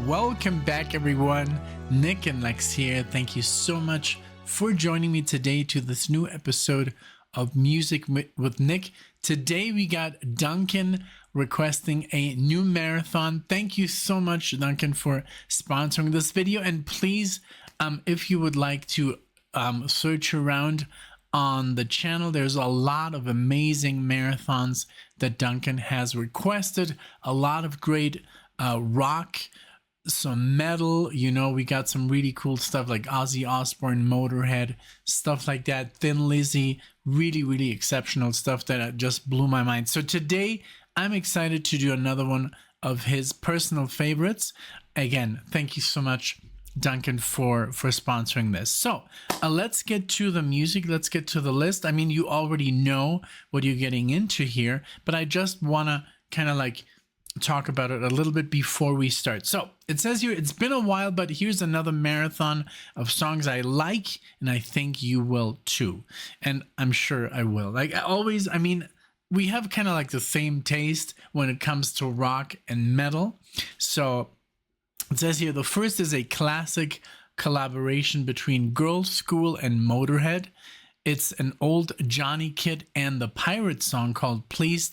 Welcome back, everyone. NicknLex here. Thank you so much for joining me today to this new episode of Music with Nick. Today we got Duncan requesting a new marathon. Thank you so much, Duncan, for sponsoring this video. And please, if you would like to search around on the channel, there's a lot of amazing marathons that Duncan has requested. A lot of great rock, some metal, you know, we got some really cool stuff like Ozzy Osbourne, Motorhead, stuff like that. Thin Lizzy, really exceptional stuff that just blew my mind. So today I'm excited to do another one of his personal favorites. Again, thank you so much, Duncan, for sponsoring this. So let's get to the music. Let's get to the list. I mean, you already know what you're getting into here, but I just want to kind of like talk about it a little bit before we start. So it says here, it's been a while, but here's another marathon of songs I like, and I think you will too. And I'm sure I will. Like always, I mean, we have kind of like the same taste when it comes to rock and metal. So it says here, the first is a classic collaboration between Girls' School and Motorhead. It's an old Johnny Kidd and the Pirates song called Please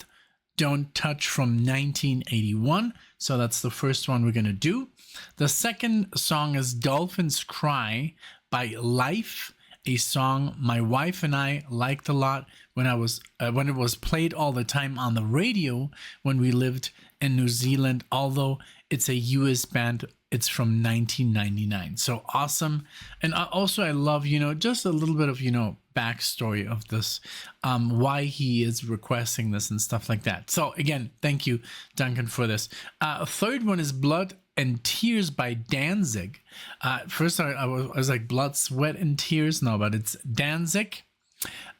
Don't Touch from 1981. So that's the first one we're going to do. The second song is Dolphin's Cry by Life, a song my wife and I liked a lot when it was played all the time on the radio when we lived in New Zealand, although it's a US band. It's from 1999. So awesome. And also I love, you know, just a little bit of, you know, backstory of this, why he is requesting this and stuff like that. So again, thank you, Duncan, for this. A third one is Blood and Tears by Danzig. First I was like Blood, Sweat and Tears. No, but it's Danzig.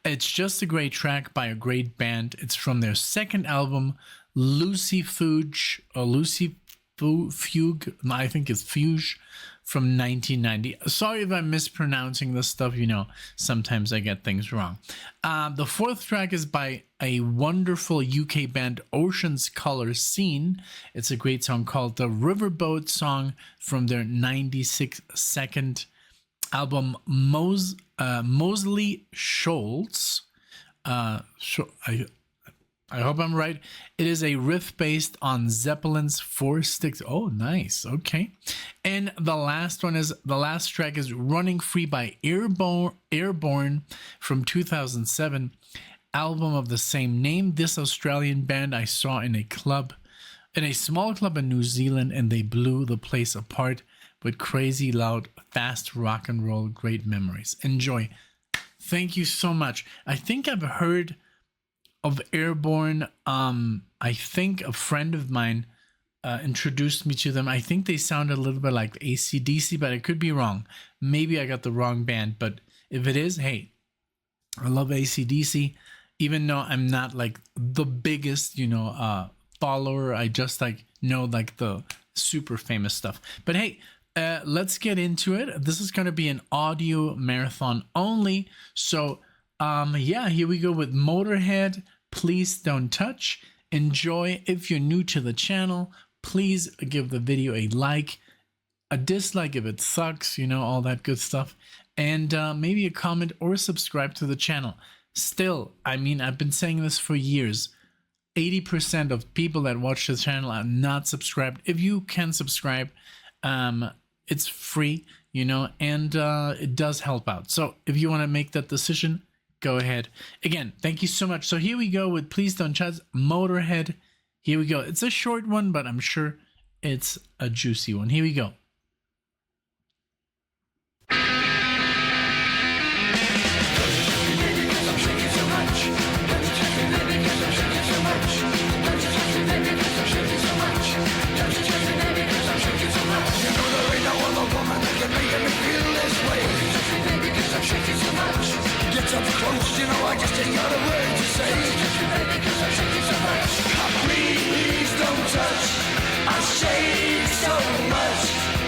It's just a great track by a great band. It's from their second album, Lucy Fuge, or Lucy Fugue, I think it's Fuge, from 1990. Sorry if I'm mispronouncing this stuff, you know, sometimes I get things wrong. The fourth track is by a wonderful UK band, Ocean's Color Scene. It's a great song called The Riverboat Song from their 96-second album, Mosley Shoals. I hope I'm right. It is a riff based on Zeppelin's Four Sticks. Oh, nice. Okay. And the last track is Running Free by Airbourne from 2007, album of the same name. This Australian band I saw in a small club in New Zealand, and they blew the place apart with crazy loud, fast rock and roll. Great memories. Enjoy. Thank you so much. I think I've heard of Airborne. I think a friend of mine introduced me to them. I think they sound a little bit like AC/DC, but I could be wrong. Maybe I got the wrong band, but if it is, hey, I love AC/DC, even though I'm not like the biggest, you know, follower. I just like know like the super famous stuff. But hey, let's get into it. This is going to be an audio marathon only. So yeah, here we go with Motorhead, Please Don't Touch. Enjoy. If you're new to the channel, please give the video a like, a dislike if it sucks, you know, all that good stuff, and maybe a comment or subscribe to the channel. Still, I mean, I've been saying this for years. 80% of people that watch the channel are not subscribed. If you can subscribe, it's free, you know, and it does help out. So if you want to make that decision, go ahead. Again, thank you so much. So here we go with Please Don't Touch, Motorhead. Here we go. It's a short one, but I'm sure it's a juicy one. Here we go. Get up close, you know, I just ain't got a word to say. Please don't touch, I shake so much.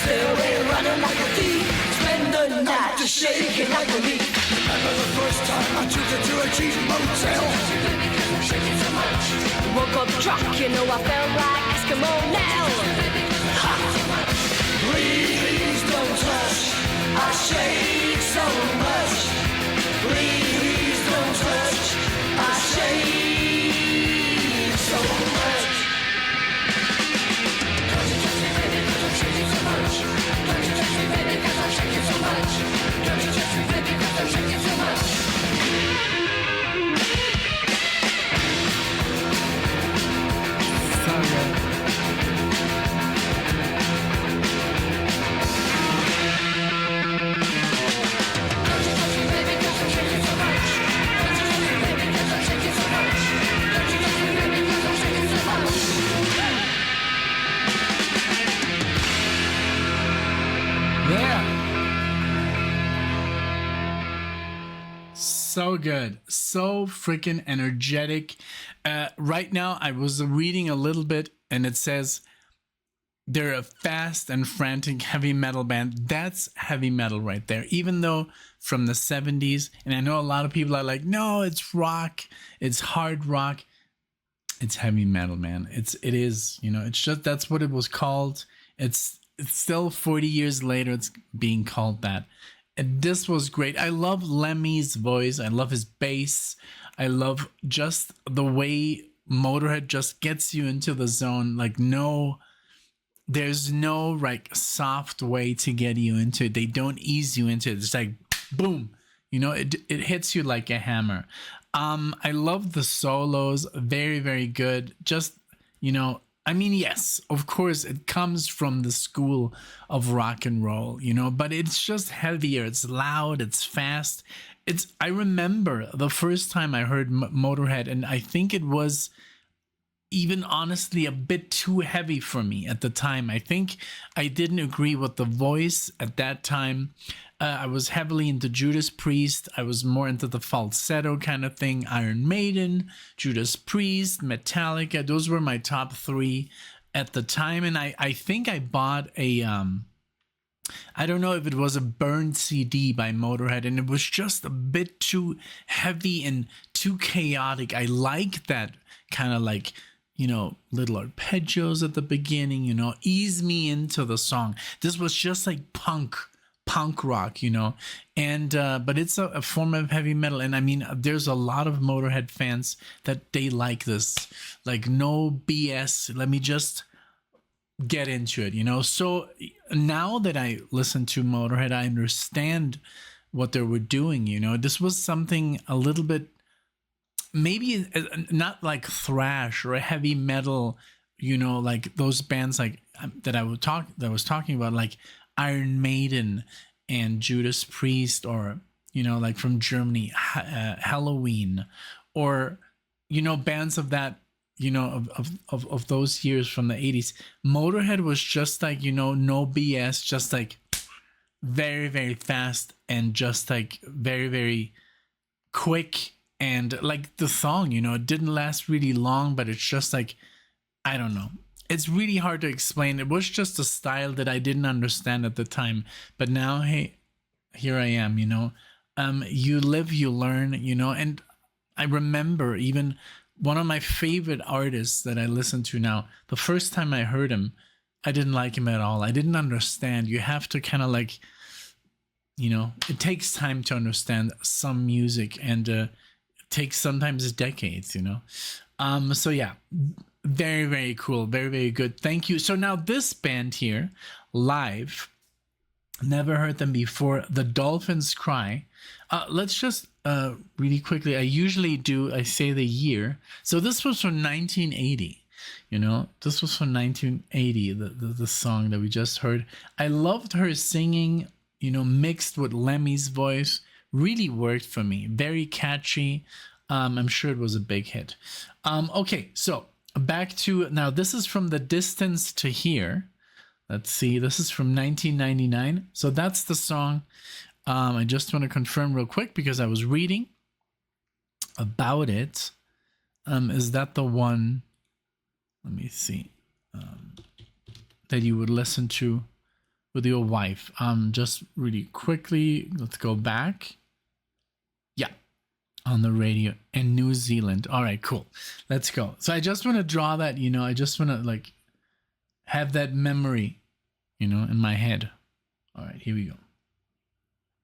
Stay away, running like a thief. Spend the night just shaking like a leaf. Remember the first time I took her to a cheap motel. Woke up drunk, you know I felt like Eskimo now. Please don't touch, I shake so much. Please don't touch, I shake so much. Don't you touch me, baby, 'cause I'm shaking so much. Don't you touch me, baby, 'cause I'm shaking so much. Don't you touch me, baby, 'cause I'm shaking so much. So good. Yeah. So good. So freaking energetic. Right now, I was reading a little bit and it says they're a fast and frantic heavy metal band. That's heavy metal right there. Even though from the 70s, and I know a lot of people are like, no, it's rock, it's hard rock. It's heavy metal, man. It is, you know, it's just, that's what it was called. It's still 40 years later, it's being called that. And this was great. I love Lemmy's voice. I love his bass. I love just the way Motorhead just gets you into the zone. Like, there's no like soft way to get you into it. They don't ease you into it. It's like, boom, you know, it hits you like a hammer. I love the solos. Very, very good. Just, you know, I mean, yes, of course, it comes from the school of rock and roll, you know, but it's just heavier. It's loud. It's fast. I remember the first time I heard Motorhead, and I think it was even honestly a bit too heavy for me at the time. I think I didn't agree with the voice at that time. I was heavily into Judas Priest. I was more into the falsetto kind of thing. Iron Maiden, Judas Priest, Metallica. Those were my top three at the time. And I think I bought a, I don't know if it was a burned CD by Motorhead, and it was just a bit too heavy and too chaotic. I like that kind of like, you know, little arpeggios at the beginning, you know, ease me into the song. This was just like punk rock, you know, and but it's a form of heavy metal. And I mean, there's a lot of Motorhead fans that they like this, like, no BS, let me just get into it, you know. So now that I listen to Motorhead, I understand what they were doing, you know. This was something a little bit, maybe not like thrash or a heavy metal, you know, like those bands like that I was talking about, like Iron Maiden and Judas Priest, or, you know, like from Germany, Halloween, or, you know, bands of that, you know, of those years from the 80s. Motorhead was just like, you know, no BS, just like very, very fast and just like very, very quick. And like the song, you know, it didn't last really long, but it's just like, I don't know. It's really hard to explain. It was just a style that I didn't understand at the time. But now, hey, here I am, you know. You live, you learn, you know. And I remember even one of my favorite artists that I listen to now, the first time I heard him, I didn't like him at all. I didn't understand. You have to kind of like, you know, it takes time to understand some music, and it takes sometimes decades, you know. So yeah, very, very cool. Very, very good. Thank you. So now this band here, live, never heard them before. The Dolphins Cry. Let's just really quickly, I say the year. So this was from 1980. You know, this was from 1980, the song that we just heard. I loved her singing, you know, mixed with Lemmy's voice. Really worked for me. Very catchy. I'm sure it was a big hit. Okay, so back to now. This is From the Distance to Here. Let's see. This is from 1999. So that's the song. I just want to confirm real quick because I was reading about it. Is that the one? Let me see. That you would listen to with your wife? Just really quickly, let's go back. Yeah, on the radio in New Zealand. All right, cool. Let's go. So I just want to draw that, I just want to like have that memory, in my head. All right, here we go.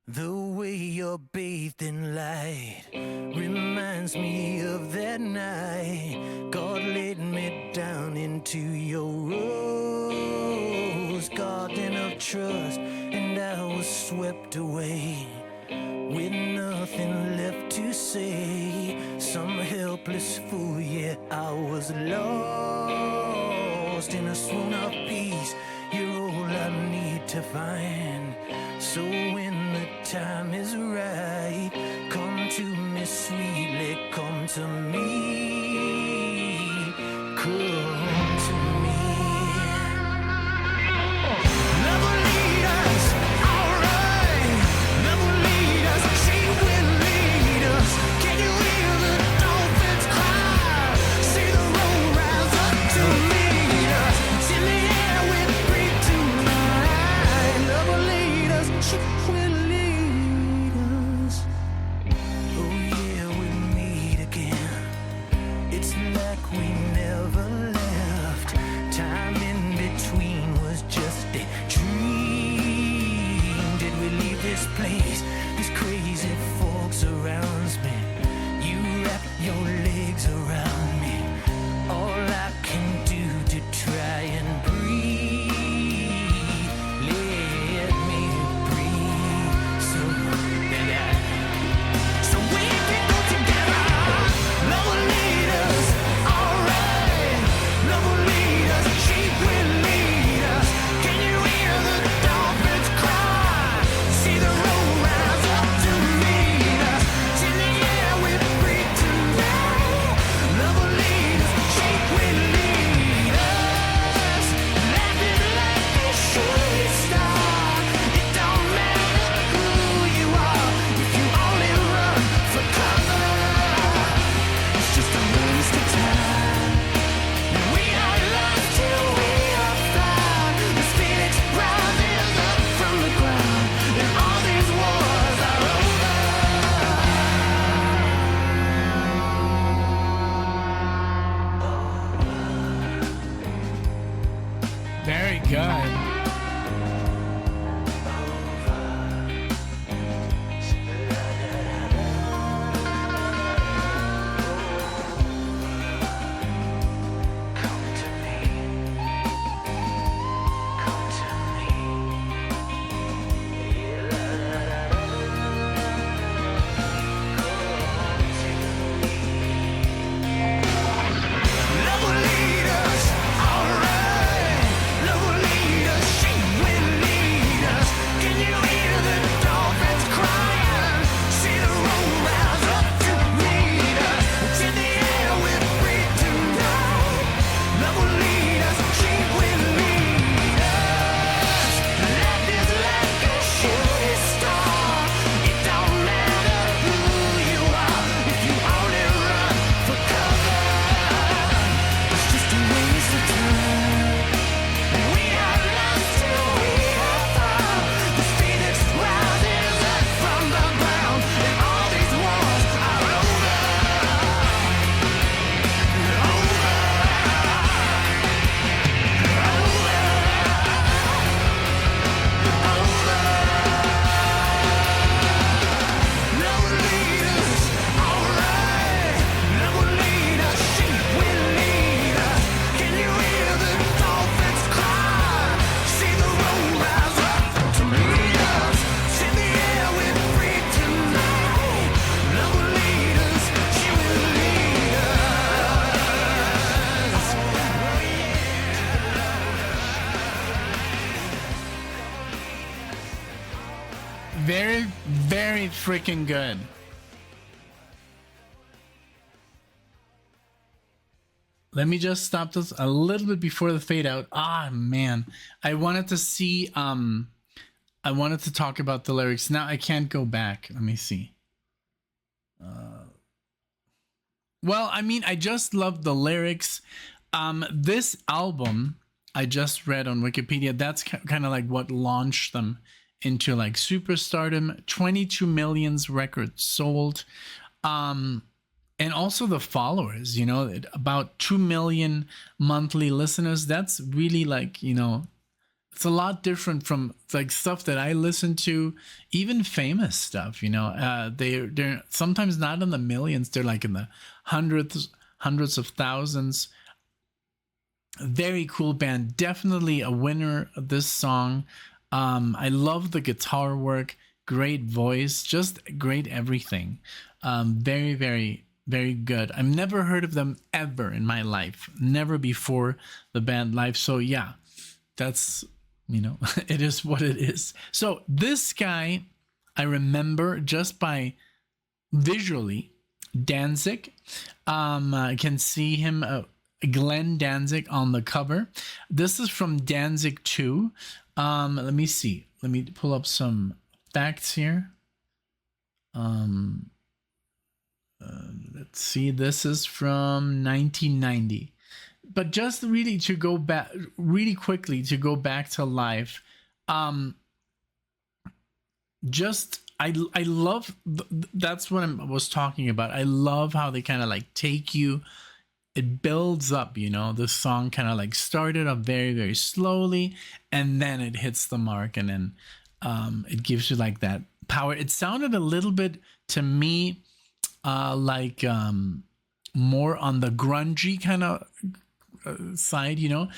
The way you're bathed in light reminds me of that night God laid me down into your rose garden of trust, and I was swept away with nothing left to say. Some helpless fool, yeah, I was lost in a swoon of peace. You're all I need to find. So when the time is right, come to me sweetly, come to me, come to me. Love will lead us, alright. Love will lead us, she will lead us. Can you hear the dolphins cry? See the road rise up to meet us. It's in the air we breathe tonight. Love will lead us, she will lead us. Oh yeah, we meet again. It's like we never left. Time in between was just a dream. Did we leave this place? These crazy folks around me. You wrap your legs around me. All I can do to try and breathe. Let me breathe. So we can go together. Love will lead us, alright. Love will lead us, she will lead us. Can you hear the dolphins cry? See the road rise up to meet us. It's in the air we breathe tonight. Love will lead us, she will lead us. Life is like a shooting star. It don't matter who you are if you only run for cover. It's just a waste of time. We are lost till we are found. This phoenix rises up from the ground, and all these wars are over. Very good. Come to me. Come to me. Love will lead us, alright. Love will lead us, she will lead us. Can you hear the dolphins crying? See the road rise up to meet us. It's in the air we breathe tonight. Love will lead us, she will lead us. Life is like a shooting star. It don't matter who you are if you only run for cover. It's just a waste of time. We are lost till we are found. This phoenix rises up from the ground, and all these wars are over. Love will lead us, alright. Love will lead us, she will lead us. Can you hear the dolphins cry? See the road rise up to meet us. It's in the air we breathe tonight. Love will lead us, she will lead us. Very, very freaking good. Let me just stop this a little bit before the fade out. Ah, man. I wanted to see, I wanted to talk about the lyrics. Now I can't go back. Let me see. Well, I mean, I just love the lyrics. This album I just read on Wikipedia that's kind of like what launched them into like superstardom. 22 million records sold. And also the followers, you know, about 2 million monthly listeners. That's really like, you know, it's a lot different from like stuff that I listen to, even famous stuff, you know. They're sometimes not in the millions, they're like in the hundreds of thousands. Very cool band, definitely a winner of this song. I love the guitar work, great voice, just great everything. Very, very, very good. I've never heard of them ever in my life, never before the band live. So yeah, that's, you know, it is what it is. So this guy, I remember just by visually, Danzig. I can see him, Glenn Danzig on the cover. This is from Danzig 2. Let me see. Let me pull up some facts here. Let's see. This is from 1990. But just really to go back, really quickly to go back to life. Just I love that's what I was talking about. I love how they kind of like take you. It builds up, you know. The song kind of like started up very, very slowly, and then it hits the mark, and then it gives you like that power. It sounded a little bit to me like more on the grungy kind of side, you know.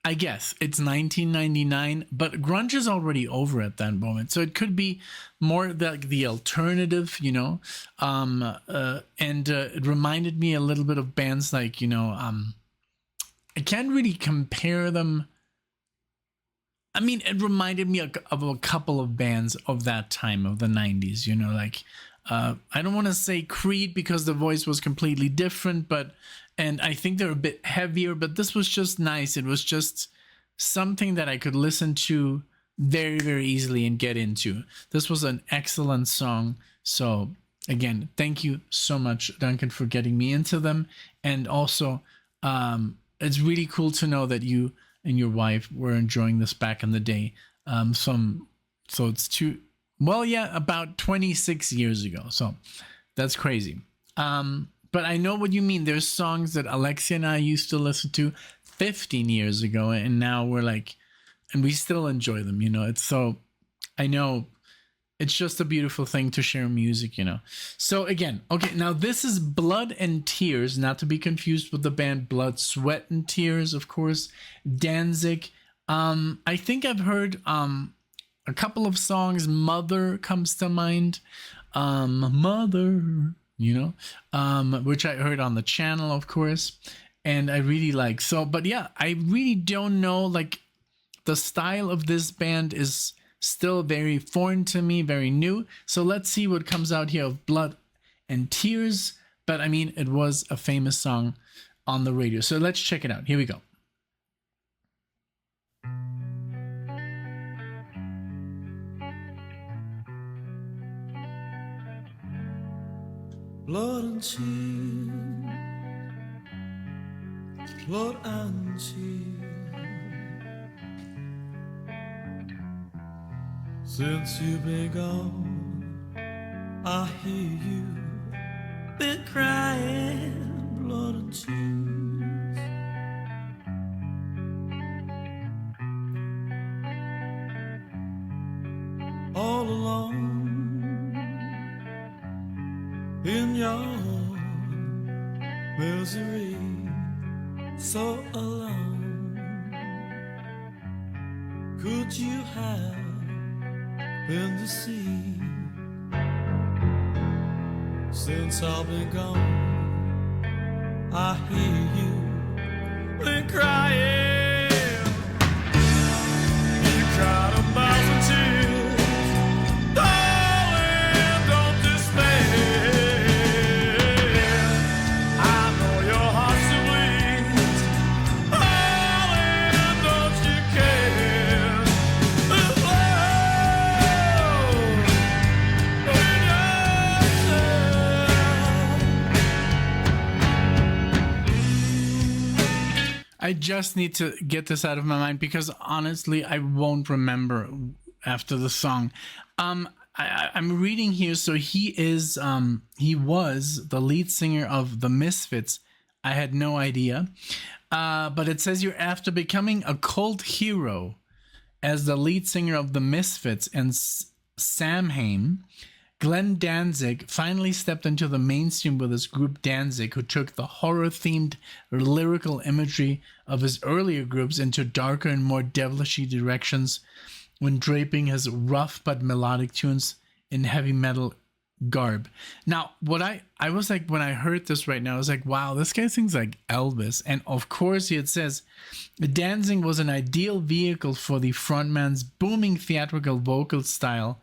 I guess it's 1999, but grunge is already over at that moment, so it could be more like the alternative, you know. And it reminded me a little bit of bands like, you know, I can't really compare them. I mean, it reminded me of a couple of bands of that time, of the 90s, you know, like I don't want to say Creed because the voice was completely different, and I think they're a bit heavier, but this was just nice. It was just something that I could listen to very, very easily and get into. This was an excellent song. So again, thank you so much, Duncan, for getting me into them. And also, it's really cool to know that you and your wife were enjoying this back in the day. So it's about 26 years ago. So that's crazy. But I know what you mean. There's songs that Alexia and I used to listen to 15 years ago, and now we're like, and we still enjoy them, you know. It's so, I know it's just a beautiful thing to share music, you know. So again, okay, now this is Blood and Tears, not to be confused with the band Blood, Sweat and Tears, of course. Danzig. I think I've heard a couple of songs. Mother comes to mind. Mother, you know, which I heard on the channel, of course, and I really like. So, but yeah, I really don't know, like, the style of this band is still very foreign to me, very new. So let's see what comes out here of Blood and Tears. But I mean, it was a famous song on the radio, so let's check it out. Here we go. Blood and tears, blood and tears. Since you've been gone, I hear you been crying. Blood and tears. All alone in your misery, so alone. Could you have been deceived? Since I've been gone, I hear you been crying. You cried a thousand tears, darling, don't despair. I just need to get this out of my mind because honestly, I won't remember after the song. I'm reading here, so he was the lead singer of the Misfits. I had no idea, but it says here after becoming a cult hero as the lead singer of the Misfits and Samhain, Glenn Danzig finally stepped into the mainstream with his group Danzig, who took the horror-themed lyrical imagery of his earlier groups into darker and more devilishy directions when draping his rough but melodic tunes in heavy metal garb. Now, what I was like, when I heard this right now, I was like, wow, this guy sings like Elvis. And of course, it says, Danzig was an ideal vehicle for the frontman's booming theatrical vocal style.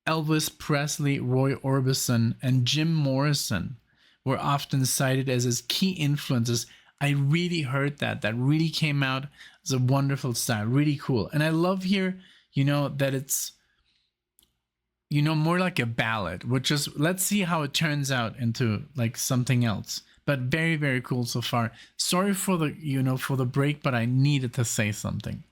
Elvis Presley, Roy Orbison, and Jim Morrison were often cited as his key influences. I really heard that. That really came out as a wonderful style. Really cool. And I love here, that it's, more like a ballad, which is, let's see how it turns out into like something else. But very, very cool so far. Sorry for the, for the break, but I needed to say something.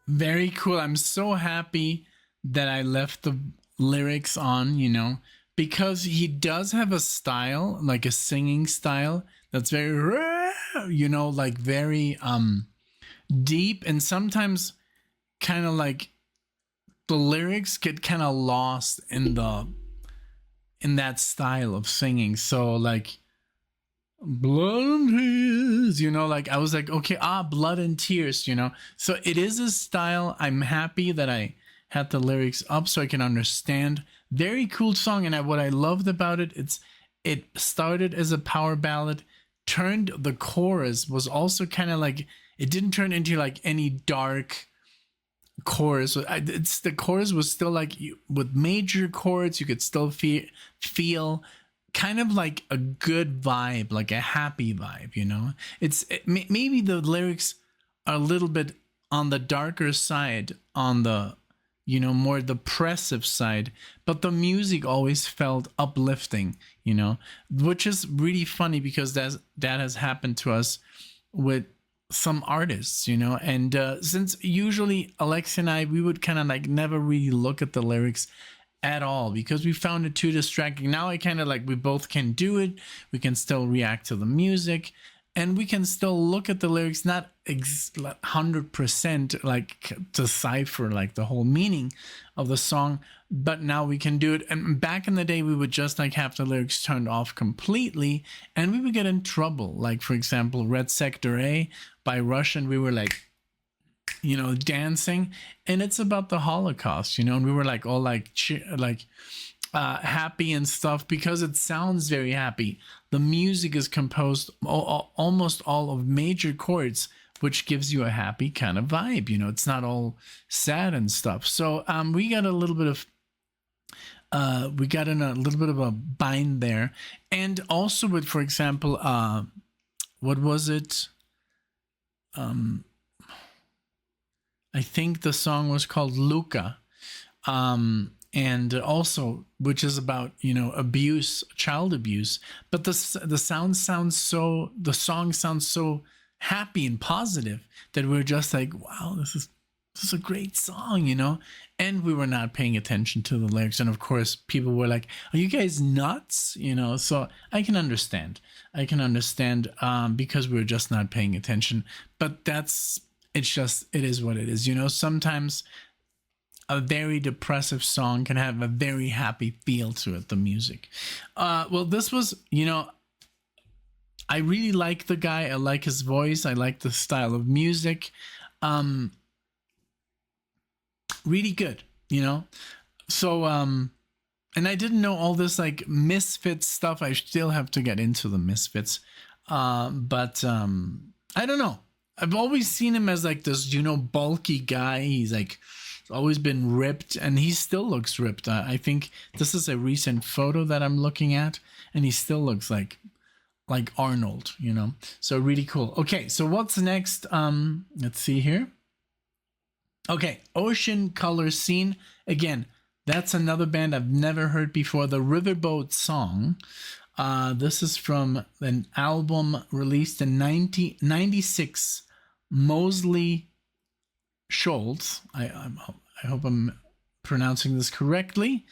Very cool. I'm so happy that I left the lyrics on, because he does have a style, like a singing style that's very, like very deep, and sometimes kind of like the lyrics get kind of lost in that style of singing. So like blood and tears, like I was like, okay, blood and tears, so it is a style. I'm happy that I had the lyrics up so I can understand. Very cool song. And what I loved about it, it started as a power ballad, the chorus was also kind of like, it didn't turn into like any dark chorus. It's the chorus was still like with major chords, you could still feel kind of like a good vibe, like a happy vibe, you know. Maybe the lyrics are a little bit on the darker side, on the, you know, more depressive side, but the music always felt uplifting, you know, which is really funny because that has happened to us with some artists, you know. And since usually Alex and I, we would kind of like never really look at the lyrics at all because we found it too distracting. Now I kind of like, we both can do it. We can still react to the music and we can still look at the lyrics, not 100% like decipher like the whole meaning of the song, but now we can do it. And back in the day, we would just like have the lyrics turned off completely and we would get in trouble. Like, for example, Red Sector A by Russian, we were like, you know, dancing, and it's about the Holocaust, you know, and we were like all like happy and stuff because it sounds very happy. The music is composed almost all of major chords, which gives you a happy kind of vibe, you know. It's not all sad and stuff. So we got a little bit of we got in a little bit of a bind there. And also with, for example, what was it, I think the song was called Luca, and also, which is about, you know, abuse, child abuse. But the song sounds so happy and positive that we're just like, wow, this is a great song, you know. And we were not paying attention to the lyrics, and of course, people were like, "Are you guys nuts?" You know. So I can understand because we were just not paying attention. But it is what it is, you know. Sometimes a very depressive song can have a very happy feel to it, the music. Well, this was, you know, I really like the guy. I like his voice. I like the style of music. Really good, you know. So, and I didn't know all this like Misfits stuff. I still have to get into the Misfits. But I don't know. I've always seen him as like this, you know, bulky guy. He's like always been ripped, and he still looks ripped. I think this is a recent photo that I'm looking at, and he still looks like Arnold, you know. So really cool. Okay, so what's next? Let's see here. Okay, Ocean Color Scene. Again, that's another band I've never heard before. The Riverboat Song. This is from an album released in 1996. Mosley Schultz. I hope I'm pronouncing this correctly.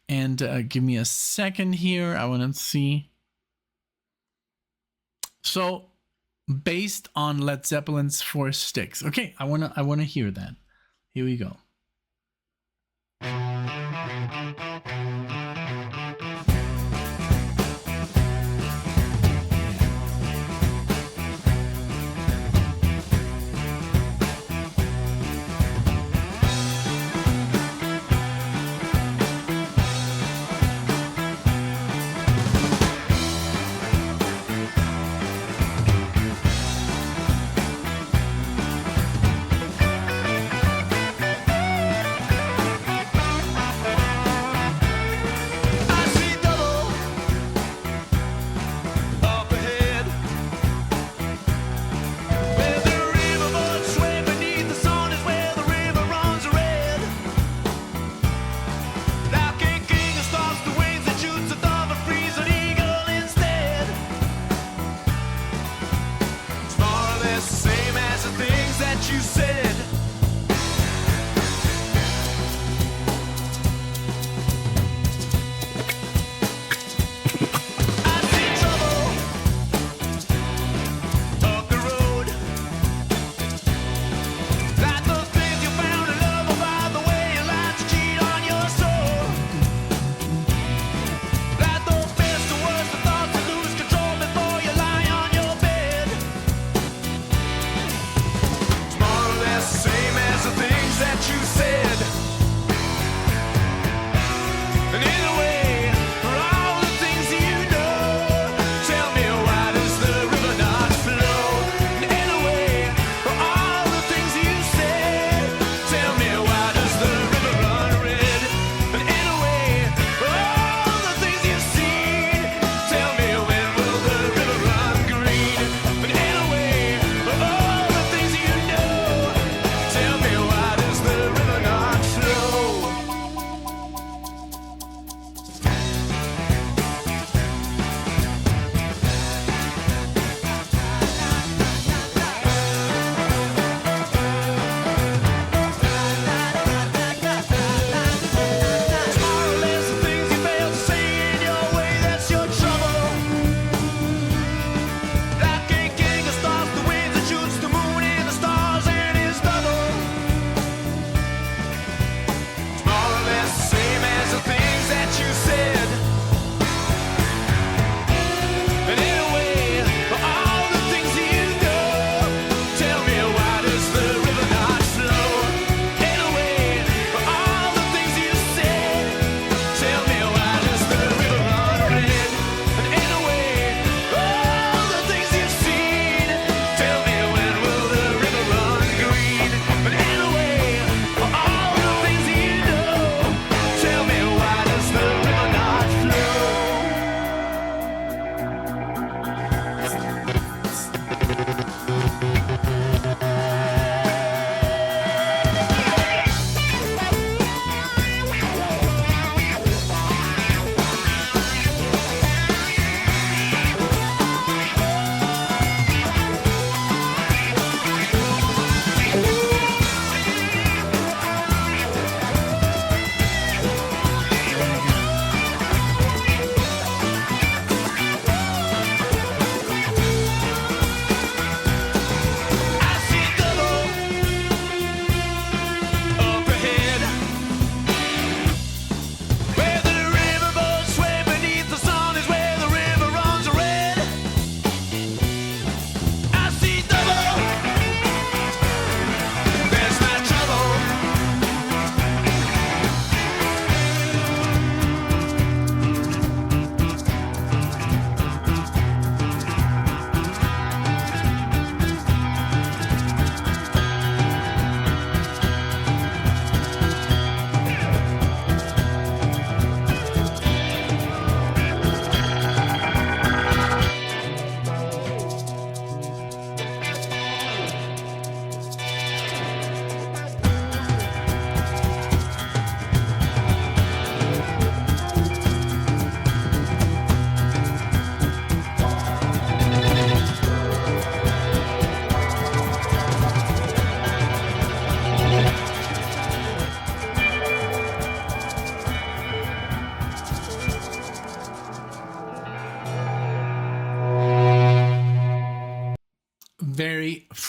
And give me a second here. I want to see. So, based on Led Zeppelin's Four Sticks. Okay, I wanna hear that. Here we go.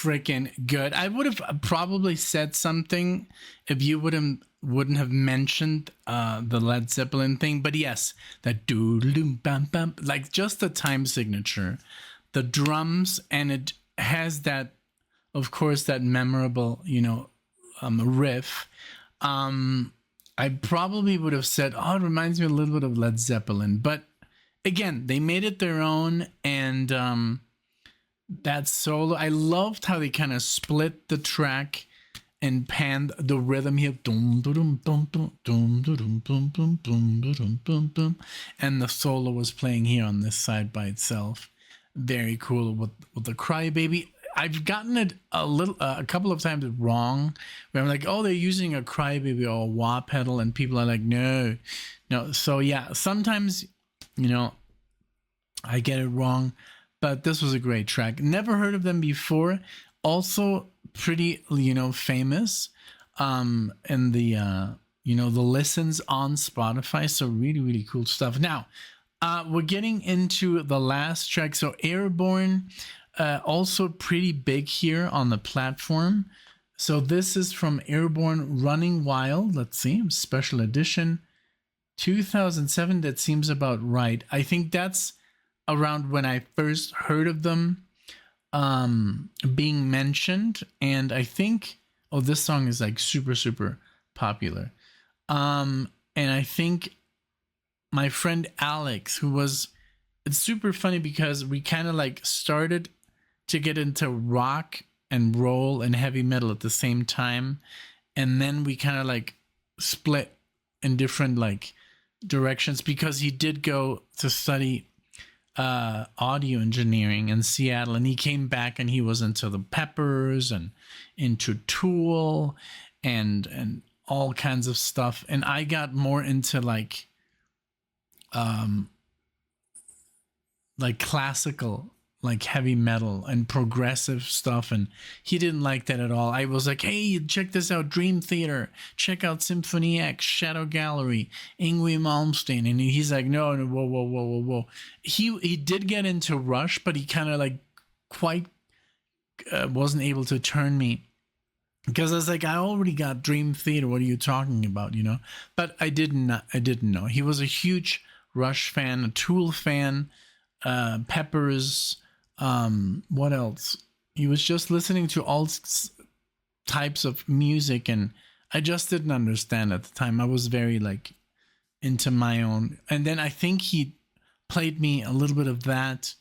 freaking good. I would have probably said something if you wouldn't have mentioned the Led Zeppelin thing, but yes, that doo-doo bam bam, like just the time signature, the drums, and it has that, of course, that memorable, riff. I probably would have said, oh, it reminds me a little bit of Led Zeppelin, but again, they made it their own, and that solo, I loved how they kind of split the track and panned the rhythm here, and the solo was playing here on this side by itself. Very cool with the Crybaby. I've gotten it a couple of times wrong, where I'm like, oh, they're using a Crybaby or a wah pedal, and people are like, no. So yeah, sometimes, I get it wrong, but this was a great track. Never heard of them before. Also pretty, famous in the, the listens on Spotify. So really, really cool stuff. Now, we're getting into the last track. So Airborne, also pretty big here on the platform. So this is from Airborne, Running Wild. Let's see, special edition 2007. That seems about right. I think that's around when I first heard of them being mentioned, and I think, oh, this song is like super, super popular. And I think my friend Alex, it's super funny because we kind of like started to get into rock and roll and heavy metal at the same time, and then we kind of like split in different like directions, because he did go to study audio engineering in Seattle, and he came back and he was into the Peppers and into Tool and all kinds of stuff, and I got more into like classical, like heavy metal and progressive stuff, and he didn't like that at all. I was like, hey, check this out, Dream Theater, check out Symphony X, Shadow Gallery, Yngwie Malmsteen, and he's like, no, whoa. He did get into Rush, but he kind of like quite wasn't able to turn me, because I was like, I already got Dream Theater, what are you talking about, But I didn't know. He was a huge Rush fan, a Tool fan, Peppers. What else? He was just listening to all types of music, and I just didn't understand at the time. I was very like into my own, and then I think he played me a little bit of that.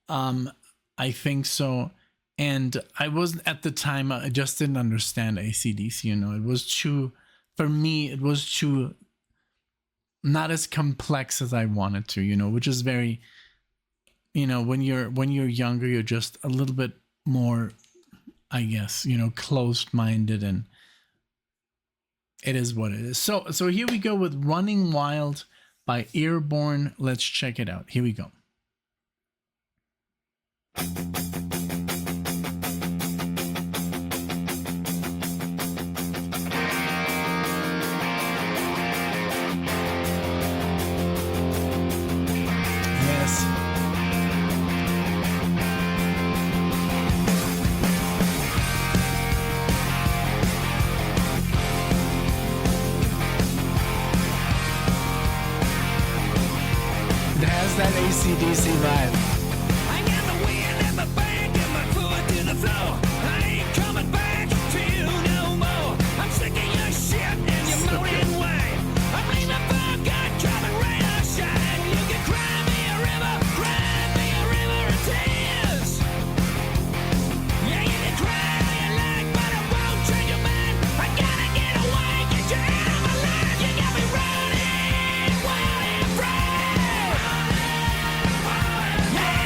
I think so, and I wasn't at the time. I just didn't understand AC/DC. It was too, for me. It was too not as complex as I wanted to. Which is very. When you're younger, you're just a little bit more, I guess, closed-minded, and it is what it is. So here we go with Running Wild by Airborne. Let's check it out. Here we go. That AC/DC vibe. I got the wind in my back and my foot to the floor. I ain't coming back to you no more. I'm sick of your shit and your moaning way. I'm leaving for good, coming rain or shine. You can cry me a river of tears. Yeah, you can cry all you like, but I won't change your mind. I gotta get away, get you out of my life. You got me running wild and free. Yeah.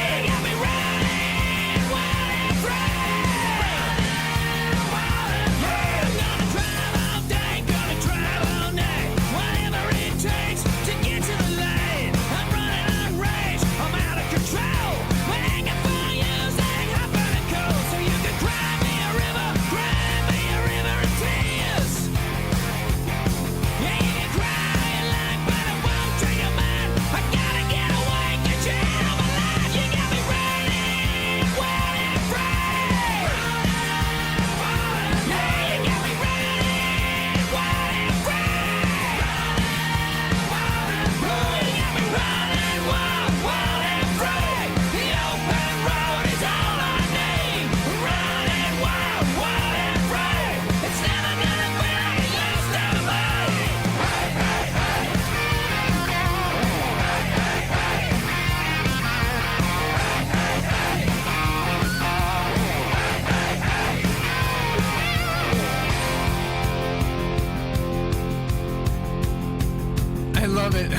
love it.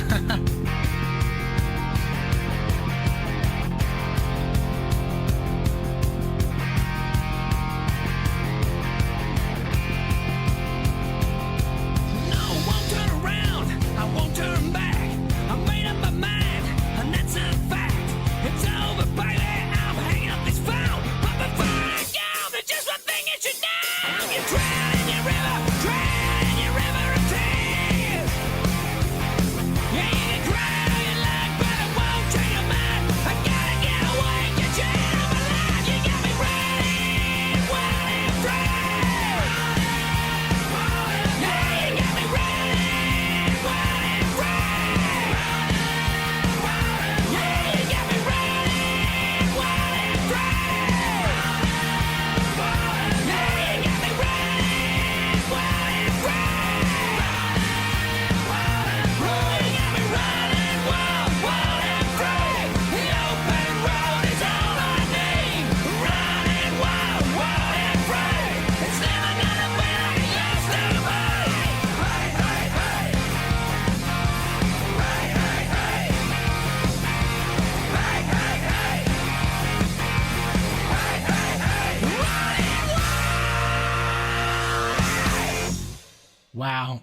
Wow,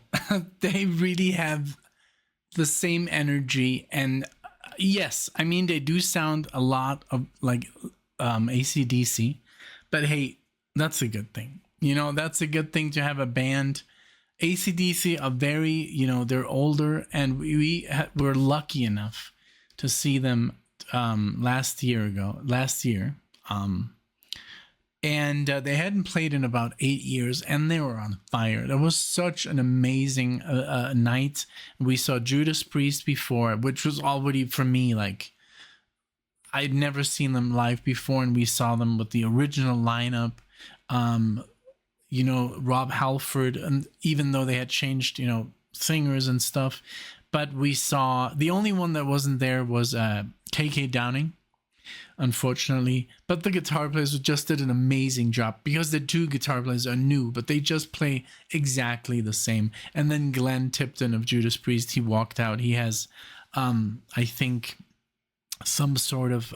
they really have the same energy. And yes, I mean, they do sound a lot of like AC/DC, but hey, that's a good thing. You know, that's a good thing to have a band. AC/DC are very, you know, they're older, and we're lucky enough to see them last year. And they hadn't played in about 8 years, and they were on fire. That was such an amazing night. We saw Judas Priest before, which was already, for me, like, I'd never seen them live before, and we saw them with the original lineup. You know, Rob Halford, and even though they had changed, you know, singers and stuff, but we saw, the only one that wasn't there was KK Downing, unfortunately, but the guitar players just did an amazing job, because the two guitar players are new, but they just play exactly the same. And then Glenn Tipton of Judas Priest, he walked out. He has I think some sort of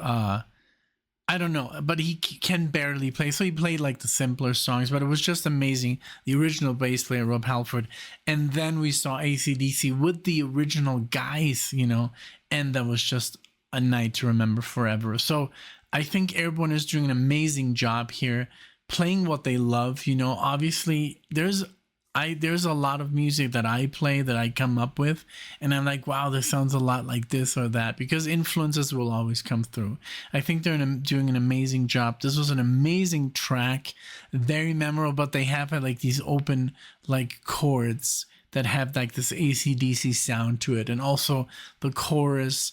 I don't know, but he can barely play, so he played like the simpler songs, but it was just amazing. The original bass player, Rob Halford, and then we saw AC/DC with the original guys, you know, and that was just a night to remember forever. So I think Airborne is doing an amazing job here, playing what they love. You know, obviously there's a lot of music that I play that I come up with, and I'm like, wow, this sounds a lot like this or that, because influences will always come through. I think they're doing an amazing job. This was an amazing track, very memorable, but they have like these open like chords that have like this AC/DC sound to it, and also the chorus,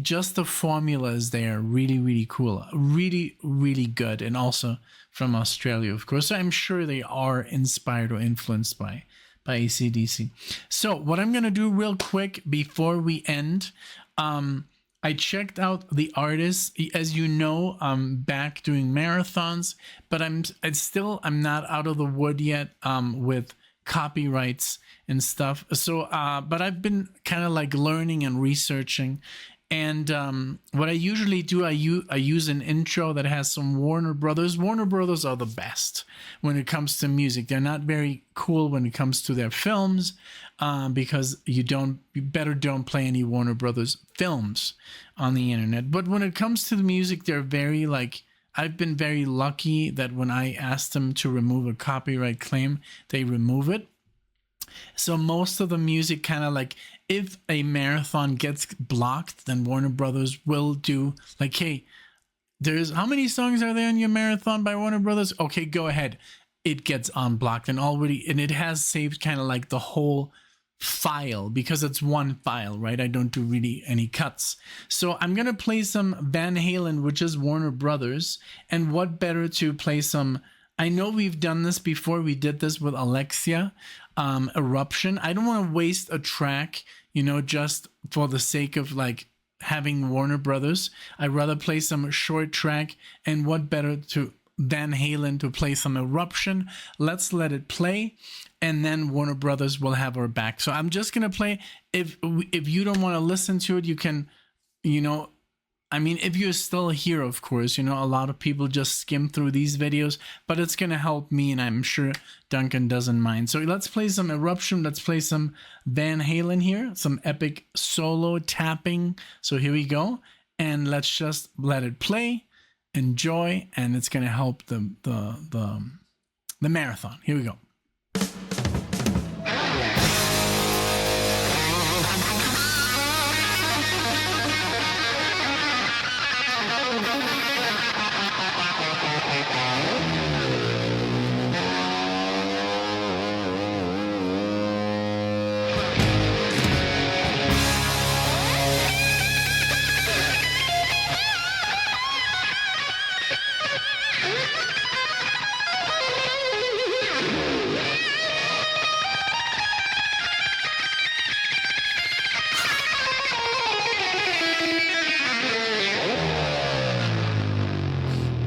just the formula is there, really, really cool, really, really good, and also from Australia, of course. So I'm sure they are inspired or influenced by AC/DC. So what I'm gonna do real quick before we end, I checked out the artists. As you know, I'm back doing marathons, but I'm not out of the wood yet with copyrights and stuff. So, but I've been kind of like learning and researching. And what I usually do, I use an intro that has some Warner Brothers. Warner Brothers are the best when it comes to music. They're not very cool when it comes to their films, because you better don't play any Warner Brothers films on the internet. But when it comes to the music, they're very like, I've been very lucky that when I asked them to remove a copyright claim, they remove it. So most of the music kind of like, if a marathon gets blocked, then Warner Brothers will do like, hey, how many songs are there in your marathon by Warner Brothers? Okay, go ahead. It gets unblocked, and it has saved kind of like the whole file, because it's one file, right? I don't do really any cuts. So I'm going to play some Van Halen, which is Warner Brothers, and what better to play some, I know we've done this before. We did this with Alexia, Eruption. I don't want to waste a track, you know, just for the sake of like having Warner Brothers. I'd rather play some short track, and what better to Van Halen to play some Eruption. Let's let it play, and then Warner Brothers will have our back. So I'm just gonna play. If you don't want to listen to it, you can, I mean, if you're still here, of course, a lot of people just skim through these videos, but it's going to help me, and I'm sure Duncan doesn't mind. So let's play some Eruption. Let's play some Van Halen here, some epic solo tapping. So here we go. And let's just let it play, enjoy, and it's going to help the marathon. Here we go.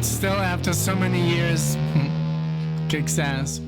Still, after so many years, kicks ass.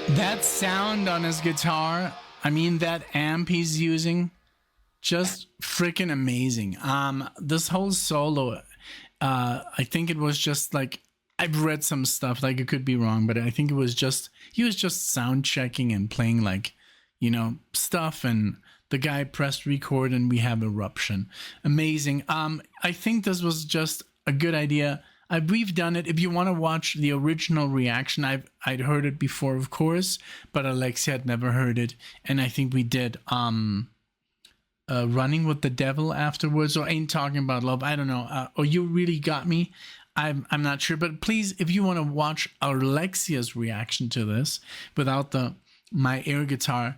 That sound on his guitar, I mean, that amp he's using, just freaking amazing. This whole solo, I think it was just like, I've read some stuff, like it could be wrong, but I think it was just, he was just sound checking and playing like, stuff, and the guy pressed record and we have Eruption. Amazing. I think this was just a good idea. We've done it. If you want to watch the original reaction, I'd heard it before, of course, but Alexia had never heard it, and I think we did Running with the Devil afterwards, or Ain't Talking About Love. I don't know. Or You Really Got Me. I'm not sure, but please, if you want to watch Alexia's reaction to this without my air guitar,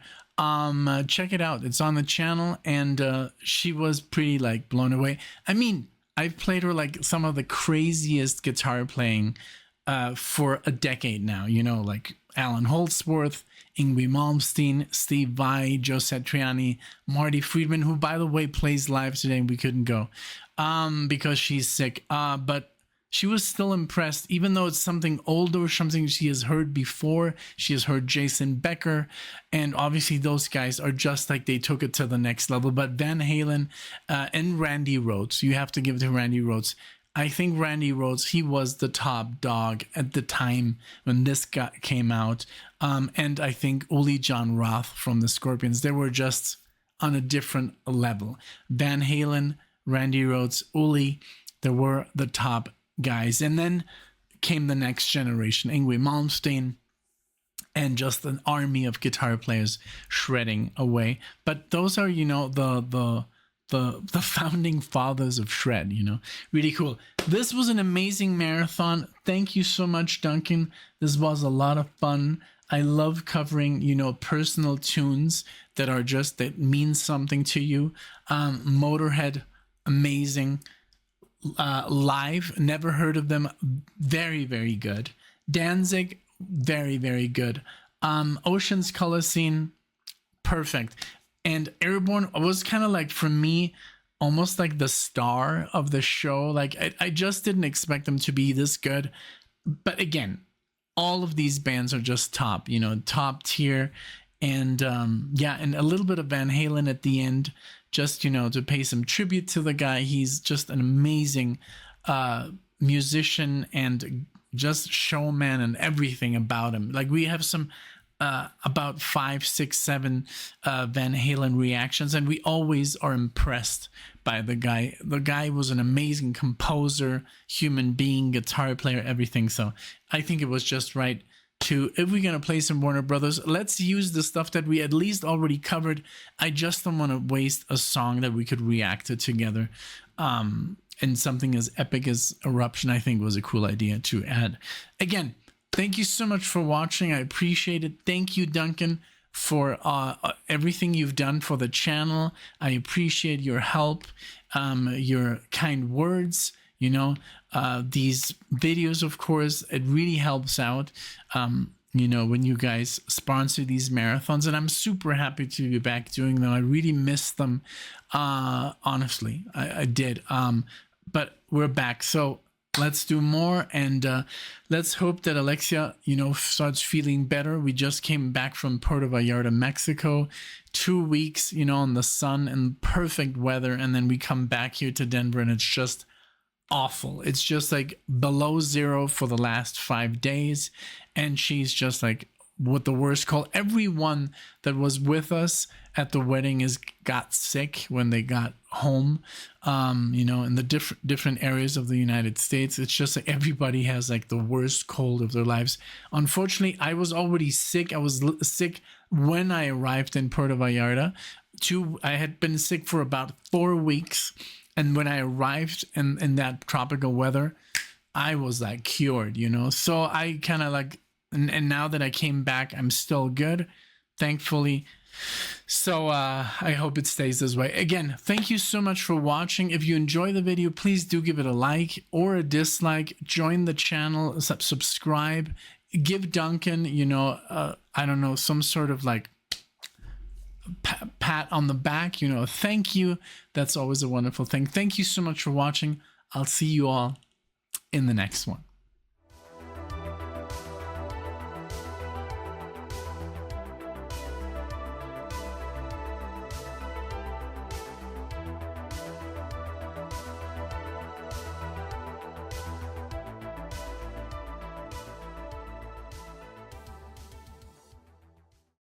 check it out. It's on the channel, and she was pretty like blown away. I mean, I've played her like some of the craziest guitar playing for a decade now, like Alan Holdsworth, Yngwie Malmsteen, Steve Vai, Joe Satriani, Marty Friedman, who, by the way, plays live today, and we couldn't go because she's sick. But she was still impressed, even though it's something older, something she has heard before. She has heard Jason Becker, and obviously those guys are just like, they took it to the next level. But Van Halen and Randy Rhoads, you have to give it to Randy Rhoads. I think Randy Rhoads, he was the top dog at the time when this came out. And I think Uli John Roth from the Scorpions, they were just on a different level. Van Halen, Randy Rhoads, Uli, they were the top guys. And then came the next generation, Yngwie Malmsteen, and just an army of guitar players shredding away. But those are, the founding fathers of shred, really cool. This was an amazing marathon. Thank you so much, Duncan. This was a lot of fun. I love covering, personal tunes that mean something to you. Motorhead, amazing. Live, never heard of them. Very, very good. Danzig, very, very good. Ocean's Color Scene, perfect. And Airbourne was kind of like, for me, almost like the star of the show. Like, I just didn't expect them to be this good. But again, all of these bands are just top, top tier. And and a little bit of Van Halen at the end, just, to pay some tribute to the guy. He's just an amazing musician and just showman, and everything about him. Like, we have some about 5, 6, 7 Van Halen reactions, and we always are impressed by the guy. The guy was an amazing composer, human being, guitar player, everything. So I think it was just right to, if we're gonna play some Warner Brothers, let's use the stuff that we at least already covered. I just don't want to waste a song that we could react to together. And something as epic as Eruption, I think, was a cool idea to add. Again, thank you so much for watching. I appreciate it. Thank you, Duncan, for everything you've done for the channel. I appreciate your help, your kind words. You know, these videos, of course, it really helps out. You know, when you guys sponsor these marathons, and I'm super happy to be back doing them. I really missed them. Honestly, I did. But we're back. So let's do more, and let's hope that Alexia, you know, starts feeling better. We just came back from Puerto Vallarta, Mexico, 2 weeks, you know, in the sun and perfect weather, and then we come back here to Denver, and it's just awful. It's just like below zero for the last 5 days, and she's just like what the worst call. Everyone that was with us at the wedding got sick when they got home. You know, in the different areas of the United States, it's just like everybody has like the worst cold of their lives. Unfortunately, I was already sick. I was sick when I arrived in Puerto Vallarta. I had been sick for about 4 weeks, and when I arrived in that tropical weather, I was like cured, you know. So I kind of like, and now that I came back, I'm still good, thankfully. So I hope it stays this way. Again, thank you so much for watching. If you enjoy the video, please do give it a like or a dislike. Join the channel, subscribe, give Duncan, you know, I don't know, some sort of like pat on the back, you know, thank you. That's always a wonderful thing. Thank you so much for watching. I'll see you all in the next one.